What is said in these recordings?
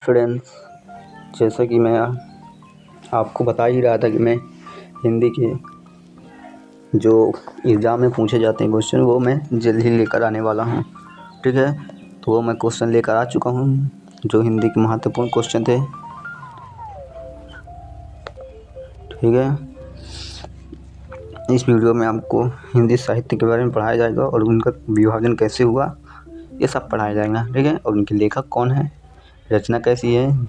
Friends, जैसा कि मैं आपको बता ही रहा था कि मैं हिंदी के जो एग्ज़ाम में पूछे जाते हैं क्वेश्चन वो मैं जल्द ही लेकर आने वाला हूँ। ठीक है, तो वो मैं क्वेश्चन लेकर आ चुका हूँ जो हिंदी के महत्वपूर्ण क्वेश्चन थे। ठीक है, इस वीडियो में आपको हिंदी साहित्य के बारे में पढ़ाया जाएगा और उनका विभाजन कैसे हुआ ये सब पढ़ाया जाएगा। ठीक है, और उनके लेखक कौन है, रचना कैसी है।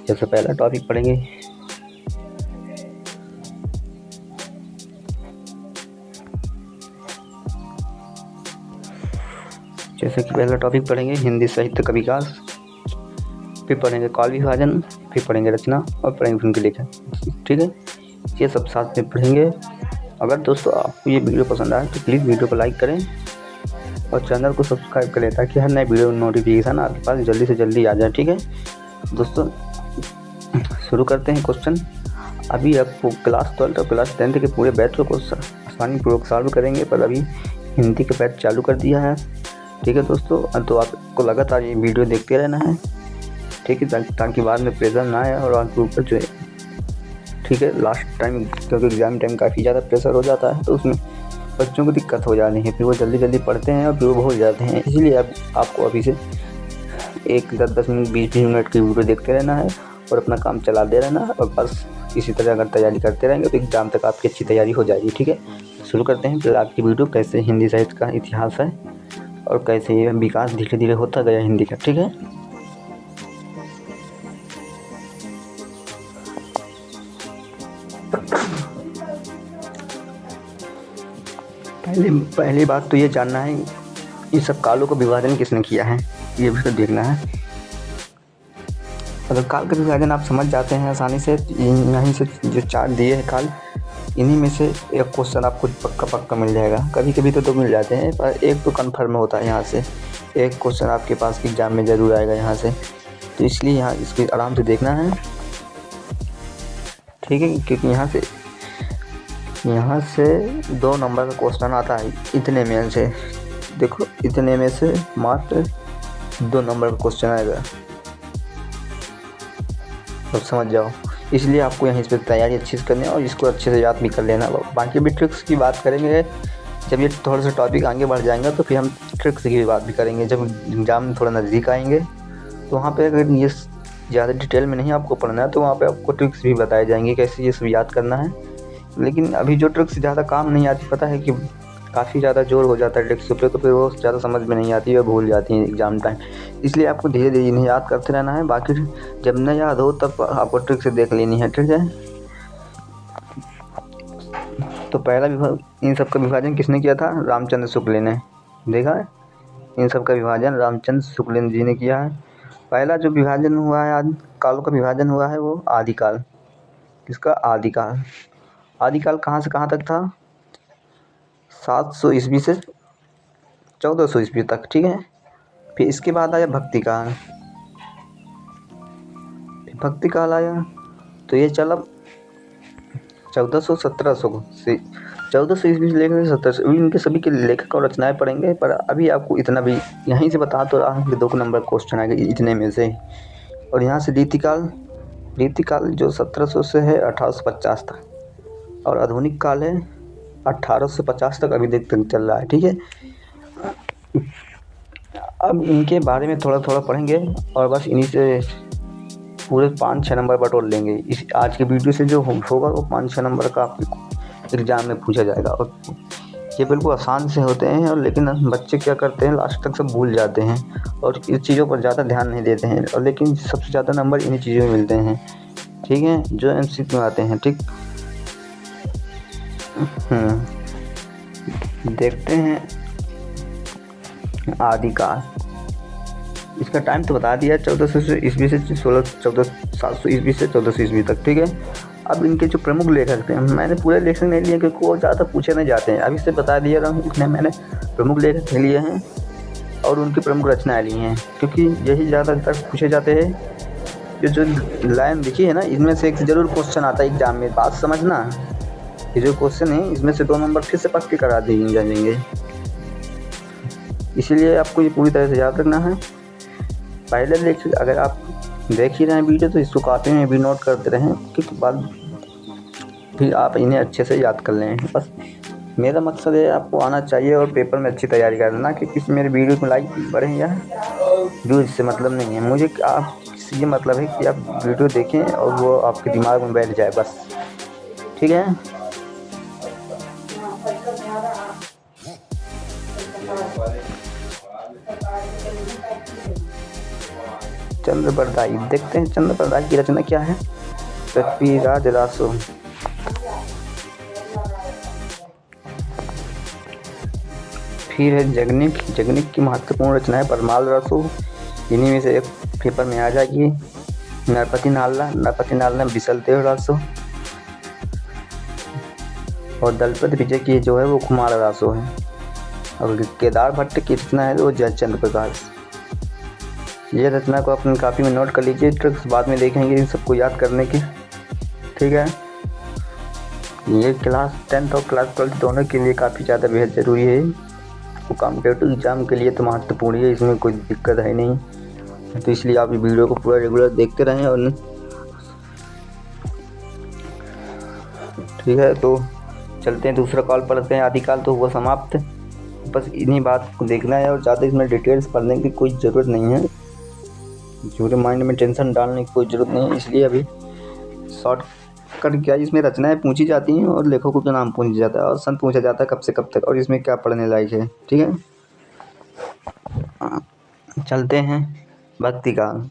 जैसे पहला टॉपिक पढ़ेंगे हिंदी साहित्य का विकास, फिर पढ़ेंगे काल विभाजन, फिर पढ़ेंगे रचना और पढ़ेंगे उनके लेखक। ठीक है, ये सब साथ में पढ़ेंगे। अगर दोस्तों आपको ये वीडियो पसंद आए तो प्लीज़ वीडियो को लाइक करें और चैनल को सब्सक्राइब करें ताकि हर नए वीडियो नोटिफिकेशन आपके पास जल्दी से जल्दी आ जाए। ठीक है दोस्तों, शुरू करते हैं क्वेश्चन। अभी आपको क्लास 12 और क्लास 10 के पूरे बैच को आसानी पूर्वक सॉल्व करेंगे, पर अभी हिंदी का बैच चालू कर दिया है। ठीक है दोस्तों, तो आपको लगातार ये वीडियो देखते रहना है। ठीक है, ताकि बाद में प्रेशर ना आए और आपके ऊपर जो है, ठीक है, लास्ट टाइम क्योंकि एग्ज़ाम टाइम काफ़ी ज़्यादा प्रेशर हो जाता है तो उसमें बच्चों को दिक्कत हो जाती है, फिर वो जल्दी पढ़ते हैं और फिर वो भूल जाते हैं। इसलिए आपको अभी से 10 मिनट 20 मिनट की वीडियो देखते रहना है और अपना काम चलाते रहना है, और बस इसी तरह अगर तैयारी करते रहेंगे तो एग्ज़ाम तक आपकी अच्छी तैयारी हो जाएगी। ठीक है, शुरू करते हैं फिर आज की वीडियो, कैसे हिंदी साहित्य का इतिहास है और कैसे ये विकास धीरे धीरे होता गया हिंदी का। ठीक है, पहली बात तो ये जानना है ये सब कालों का विभाजन किसने किया है, ये भी तो देखना है। अगर काल का विभाजन आप समझ जाते हैं आसानी से, यहीं से जो चार्ट दिए हैं काल, इन्हीं में से एक क्वेश्चन आपको पक्का मिल जाएगा। कभी कभी तो मिल जाते हैं, पर एक तो कन्फर्म होता है यहाँ से, एक क्वेश्चन आपके पास एग्जाम में ज़रूर आएगा यहाँ से, तो इसलिए यहाँ इसको आराम से देखना है। ठीक है, क्योंकि यहाँ से 2 नंबर का क्वेश्चन आता है इतने में से, देखो इतने में से मात्र 2 नंबर का क्वेश्चन आएगा, अब समझ जाओ। इसलिए आपको यहीं इस पर तैयारी अच्छी से करनी है और इसको अच्छे से याद भी कर लेना। बाकी भी ट्रिक्स की बात करेंगे जब ये थोड़ा सा टॉपिक आगे बढ़ जाएगा, तो फिर हम ट्रिक्स की भी बात भी करेंगे जब एग्जाम थोड़ा नज़दीक आएंगे। तो वहाँ पे अगर ये ज़्यादा डिटेल में नहीं आपको पढ़ना है तो वहाँ पे आपको ट्रिक्स भी बताए जाएंगे कैसे ये सब याद करना है। लेकिन अभी जो ट्रिक्स ज़्यादा काम नहीं आती, पता है कि काफ़ी ज़्यादा जोर हो जाता है ट्रिक्स पे, तो फिर वो ज़्यादा समझ में नहीं आती है, भूल जाती हैं एग्ज़ाम टाइम। इसलिए आपको धीरे धीरे इन्हें याद करते रहना है। बाकी जब न याद हो तब आपको ट्रिक से देख लेनी है। ठीक है, तो पहला इन सब का विभाजन किसने किया था? रामचंद्र शुक्ल ने। देखा है, इन सब का विभाजन रामचंद्र शुक्ल जी ने किया है। पहला जो विभाजन हुआ है, कालों का विभाजन हुआ है, वो आदिकाल। किसका? आदिकाल। आदिकाल कहाँ से कहाँ तक था? 700 ईस्वी से 1400 ईस्वी तक। ठीक है, फिर इसके बाद आया भक्ति काल। भक्ति काल आया तो ये चला 1400-1700 से 1400 ईस्वी से लेकर 1700। इनके सभी के लेखक और रचनाएं पढ़ेंगे, पर अभी आपको इतना भी यहीं से बता तो रहा कि 2 नंबर क्वेश्चन आएगा इतने में से। और यहाँ से रीतिकाल जो 1700 से है 1850 तक, और आधुनिक काल है 1850 तक अभी तक चल रहा है। ठीक है, अब इनके बारे में थोड़ा पढ़ेंगे और बस इन्हीं से पूरे 5-6 नंबर बटोर लेंगे। इस आज के वीडियो से जो होगा वो 5-6 नंबर का आपके एग्ज़ाम में पूछा जाएगा। और ये बिल्कुल आसान से होते हैं, और लेकिन बच्चे क्या करते हैं, लास्ट तक सब भूल जाते हैं और इस चीज़ों पर ज़्यादा ध्यान नहीं देते हैं, और लेकिन सबसे ज़्यादा नंबर इन्हीं चीज़ों में मिलते हैं। ठीक है, जो MCQ में आते हैं। ठीक, देखते हैं आदिकाल। इसका टाइम तो बता दिया, 1400 ईस्वी से 700 ईस्वी से 1400 ईस्वी तक। ठीक है, अब इनके जो प्रमुख लेखक थे, मैंने पूरे लेखक नहीं लिए क्योंकि वो ज़्यादा पूछे नहीं जाते हैं, अभी से बता दिया रहा हूँ, इसलिए मैंने प्रमुख लेखक लिए हैं और उनकी प्रमुख रचनाएँ ली हैं, क्योंकि यही ज़्यादातर पूछे जाते हैं। जो लाइन देखी है ना, इनमें से एक ज़रूर क्वेश्चन आता है एग्जाम में, बात समझना। ये जो क्वेश्चन है इसमें से 2 नंबर फिर से पक्के करा दिए जाएंगे, इसीलिए आपको ये पूरी तरह से याद रखना है। पहले लेक्चर अगर आप देख ही रहे हैं वीडियो, तो इसको कॉपी में भी नोट करते रहें, क्योंकि बाद फिर आप इन्हें अच्छे से याद कर लें। बस मेरा मकसद है आपको आना चाहिए और पेपर में अच्छी तैयारी कर लेना, कि किसी मेरे वीडियो को लाइक बढ़े या व्यूज से मतलब नहीं है मुझे। आप ये मतलब है कि आप वीडियो देखें और वो आपके दिमाग में बैठ जाए बस, ठीक है। चंद्रप्रदायी, देखते हैं चंद्रप्रदायी की रचना क्या है। पृथ्वीराज रासो। फिर है जगनिक। जगनिक की महत्वपूर्ण रचना है परमाल रसो, इन्हीं में से एक पेपर में आ जाएगी। नरपति नालना। नरपति नालना विशलदेव रासो, और दलपत विजय की जो है वो कुमार रासो है। और केदार भट्ट की रचना है वो जयचंद्र प्रकाश। ये रचना को अपनी कॉपी में नोट कर लीजिए, ट्रिक्स बाद में देखेंगे इन सबको याद करने की, ठीक है। ये क्लास 10th और क्लास 12 दोनों के लिए काफ़ी ज़्यादा बेहद ज़रूरी है। वो कॉम्पिटेटिव एग्ज़ाम के लिए तो महत्वपूर्ण है, इसमें कोई दिक्कत है नहीं। तो इसलिए आप ये वीडियो को पूरा रेगुलर देखते रहें और ठीक है। तो चलते हैं दूसरा कॉल पढ़ते हैं। आदिकाल तो हुआ समाप्त, बस इन्हीं बात को देखना है और ज़्यादा इसमें डिटेल्स पढ़ने की कोई ज़रूरत नहीं है, पूरे माइंड में टेंशन डालने की कोई ज़रूरत नहीं है। इसलिए अभी शॉर्ट कट क्या, इसमें रचनाएं पूछी जाती हैं और लेखकों का नाम पूछा जाता है और सन पूछा जाता है कब से कब तक, और इसमें क्या पढ़ने लायक है, ठीक है। चलते हैं भक्ति काल।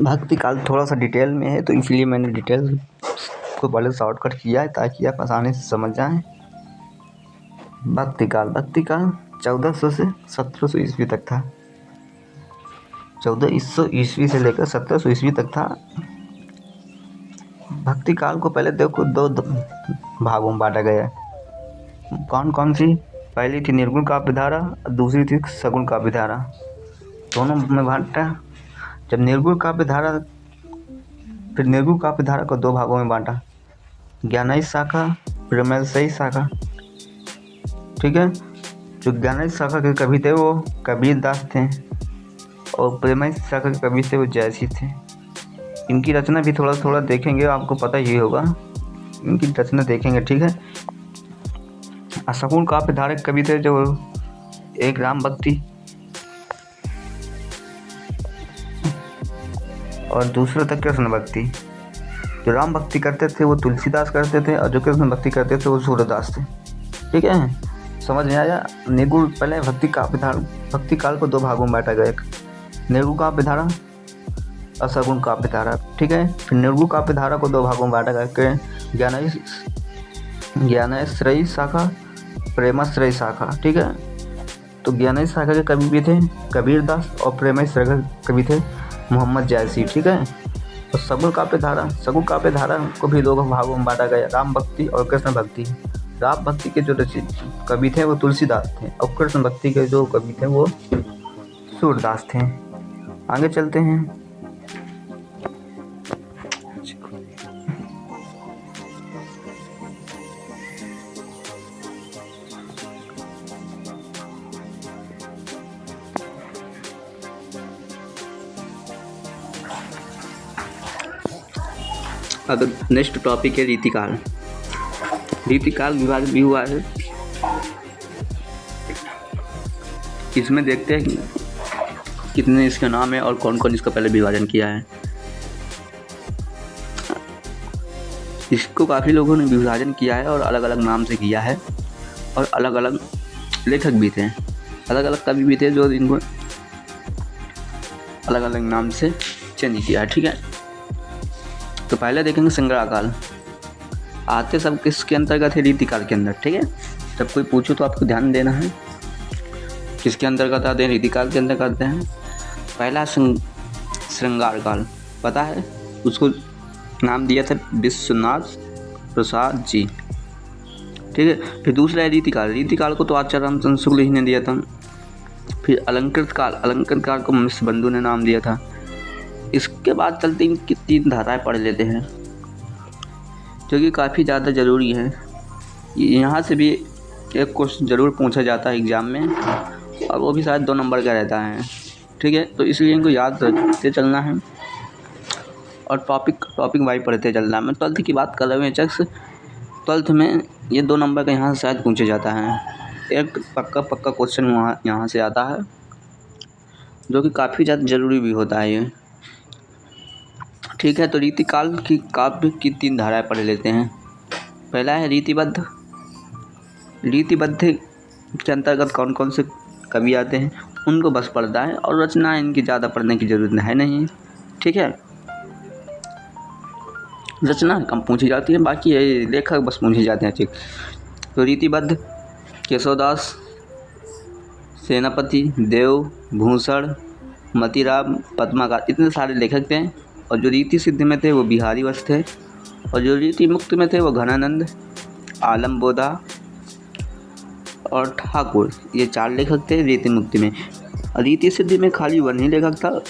भक्ति काल थोड़ा सा डिटेल में है, तो इसलिए मैंने डिटेल को पहले शॉर्टकट किया है ताकि आप आसानी से समझ जाएं। भक्ति काल 1400 से 1700 ईस्वी तक था। 1400 ईस्वी से लेकर 1700 ईस्वी तक था। भक्ति काल को पहले देखो दो भागों में बांटा गया है। कौन कौन सी? पहली थी निर्गुण काव्य धारा, दूसरी थी सगुण काव्य धारा, दोनों में बांटा। जब निर्गुण काव्य धारा, फिर निर्गुण काव्य धारा को दो भागों में बांटा, ज्ञानयी शाखा, प्रेमयी शाखा, ठीक है। जो ज्ञानयी शाखा के कवि थे वो कबीर दास थे और प्रेमयी शाखा के कवि थे वो जयसी थे। इनकी रचना भी थोड़ा थोड़ा देखेंगे, आपको पता ही होगा, इनकी रचना देखेंगे, ठीक है। सगुण काव्य धारा के कवि थे जो एक राम भक्ति और दूसरा था कृष्ण भक्ति। जो राम भक्ति करते थे वो तुलसीदास करते थे और जो कृष्ण भक्ति करते थे वो सूरदास थे, ठीक है। समझ में आया? निर्गुण, पहले भक्ति काल को दो भागों में बांटा गया, निर्गुण काव्य धारा और सगुण काव्य धारा, ठीक है। फिर निर्गुण काव्य धारा को दो भागों में बांटा गया, ज्ञानाश्रयी शाखा, प्रेमाश्रयी शाखा, ठीक है। तो ज्ञानाश्रयी शाखा के कवि भी थे कबीर दास और प्रेमाश्रयी शाखा के कवि थे मोहम्मद जयसी, ठीक है। और सगुण काव्य धारा को भी दो भागों में बांटा गया, राम भक्ति और कृष्ण भक्ति। राम भक्ति के जो रचित कवि थे वो तुलसीदास थे और कृष्ण भक्ति के जो कवि थे वो सूरदास थे। आगे चलते हैं। अब नेक्स्ट टॉपिक है रीतिकाल। रीतिकाल विभाजित भी हुआ है, इसमें देखते हैं कितने इसके नाम है और कौन कौन इसका पहले विभाजन किया है। इसको काफ़ी लोगों ने विभाजन किया है और अलग अलग नाम से किया है, और अलग अलग लेखक भी थे, अलग अलग कवि भी थे जो इनको अलग अलग नाम से चेंज किया है, ठीक है। तो पहले देखेंगे संग्रह काल। आते सब किसके अंतर्गत है? रीतिकाल के अंदर, ठीक है। जब कोई पूछो तो आपको ध्यान देना है किसके अंतर्गत आते हैं, रीतिकाल के अंतर्गत आते हैं। पहला श्रृंगार काल, पता है, उसको नाम दिया था विश्वनाथ प्रसाद जी, ठीक है। फिर दूसरा है रीतिकाल। रीतिकाल को तो आचार्य रामचंद्र शुक्ल जी ने दिया था। फिर अलंकृत काल को मिश्र बंधु ने नाम दिया था। इसके बाद चलते इनकी 3 धाराएं पढ़ लेते हैं जो कि काफ़ी ज़्यादा ज़रूरी है। यहाँ से भी एक क्वेश्चन ज़रूर पूछा जाता है एग्ज़ाम में, और वो भी शायद 2 नंबर का रहता है, ठीक है। तो इसलिए इनको याद रखते चलना है और टॉपिक वाइज पढ़ते चलना है। मैं 12th की बात कर रहा हूँ एचएक्स। 12th में ये 2 नंबर का यहाँ से शायद पूछे जाता है। एक पक्का क्वेश्चन वहाँ यहाँ से आता है, जो कि काफ़ी ज़्यादा ज़रूरी भी होता है ये, ठीक है। तो रीतिकाल की काव्य की 3 धाराएं पढ़ लेते हैं। पहला है रीतिबद्ध। रीतिबद्ध के अंतर्गत कौन कौन से कवि आते हैं उनको बस पढ़ता है, और रचना इनकी ज़्यादा पढ़ने की ज़रूरत है नहीं, ठीक है। रचना कम पूछी जाती है, बाकी ये लेखक बस पूछे जाते हैं, ठीक। तो रीतिबद्ध केशवदास, सेनापति, देव, भूषण, मतीराम, पद्माकर, इतने सारे लेखक थे। और जो रीति सिद्ध में थे वो बिहारी वश थे, और जो रीति मुक्त में थे वो घनानंद, आलम बोधा और ठाकुर, ये 4 लेखक थे रीति मुक्ति में। रीति सिद्धि में खाली 1 ही लेखक था।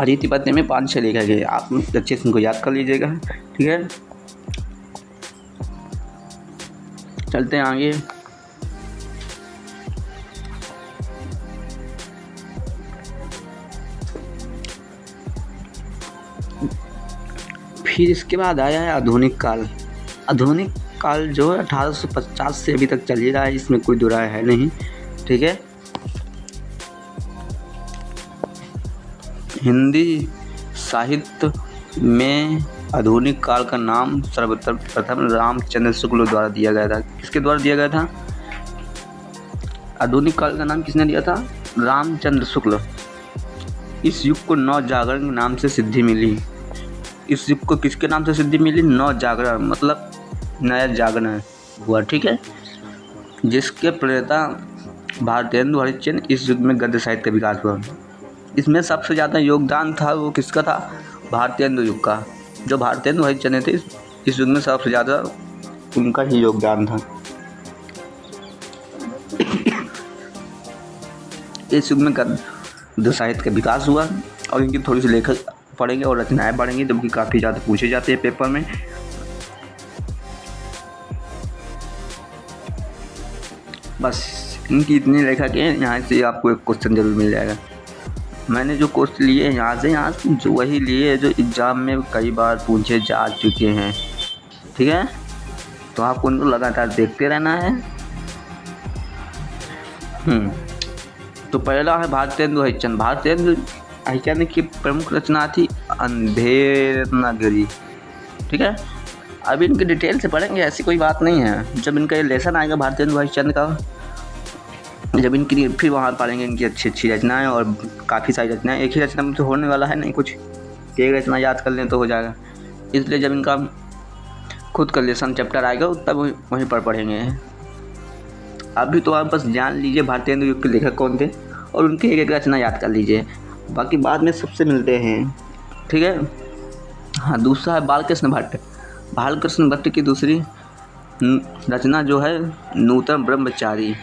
रीति बद्ध में 5-6 लेखक है, आप अच्छे से इनको याद कर लीजिएगा, ठीक है। चलते हैं आगे। फिर इसके बाद आया है आधुनिक काल। आधुनिक काल जो है 1850 से अभी तक चल ही रहा है, इसमें कोई दो राय है नहीं, ठीक है। हिंदी साहित्य में आधुनिक काल का नाम सर्वप्रथम रामचंद्र शुक्ल द्वारा दिया गया था। किसके द्वारा दिया गया था? आधुनिक काल का नाम किसने दिया था? रामचंद्र शुक्ल। इस युग को नवजागरण के नाम से सिद्धि मिली। इस युग को किसके नाम से सिद्धि मिली? नवजागरण, मतलब नया जागरण हुआ, ठीक है। जिसके प्रेरणा भारतेंदु हरिश्चंद्र, इस युग में गद्य साहित्य का विकास हुआ। इसमें सबसे ज़्यादा योगदान था वो किसका था? भारतेंदु युग का। जो भारतेंदु हरिश्चंद्र थे इस युग में सबसे ज़्यादा उनका ही योगदान था। इस युग में गद्य साहित्य का विकास हुआ, और इनकी थोड़ी सी लेखक पढ़ेंगे और रचनाएं पढ़ेंगे, जो कि काफ़ी ज़्यादा पूछे जाते हैं पेपर में। बस इनकी इतनी लेखक है, यहाँ से आपको एक क्वेश्चन जरूर मिल जाएगा। मैंने जो क्वेश्चन लिए यहाँ से जो वही लिए जो एग्ज़ाम में कई बार पूछे जा चुके हैं, ठीक है। तो आपको उनको लगातार देखते रहना है। तो पहला है भारतेंदु हरिश्चंद्र। भारतेंदु हरिश्चंद्र की प्रमुख रचना थी अंधेर नगरी, ठीक है। अब इनके डिटेल से पढ़ेंगे, ऐसी कोई बात नहीं है। जब इनका ये लेसन आएगा भारतेंदु हरिश्चंद्र का, जब इनकी फिर वहाँ पढ़ेंगे इनकी अच्छी अच्छी रचनाएं, और काफ़ी सारी रचनाएं। एक ही रचना में तो होने वाला है नहीं कुछ, एक रचना याद कर लें तो हो जाएगा। इसलिए जब इनका खुद का लेसन चैप्टर आएगा तब वहीं पर पढ़ेंगे। अभी तो आप बस जान लीजिए भारतेंदु युग के लेखक कौन थे और उनकी एक एक रचना याद कर लीजिए, बाकी बाद में सबसे मिलते हैं, ठीक है। हाँ, दूसरा है बालकृष्ण भट्ट। बालकृष्ण भट्ट की दूसरी रचना जो है नूतन ब्रह्मचारी।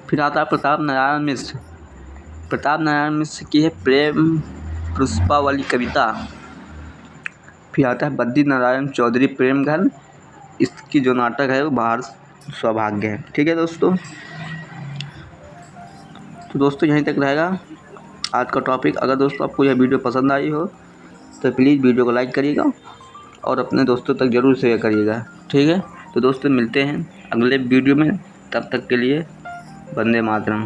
फिर आता है प्रताप नारायण मिश्र। प्रताप नारायण मिश्र की है प्रेम पुष्पावली कविता। फिर आता है बद्री नारायण चौधरी प्रेम घन। इसकी जो नाटक है वो भारत सौभाग्य है, ठीक है दोस्तों। तो दोस्तों यहीं तक रहेगा आज का टॉपिक। अगर दोस्तों आपको यह वीडियो पसंद आई हो तो प्लीज़ वीडियो को लाइक करिएगा और अपने दोस्तों तक ज़रूर शेयर करिएगा, ठीक है। तो दोस्तों मिलते हैं अगले वीडियो में, तब तक के लिए वंदे मातरम।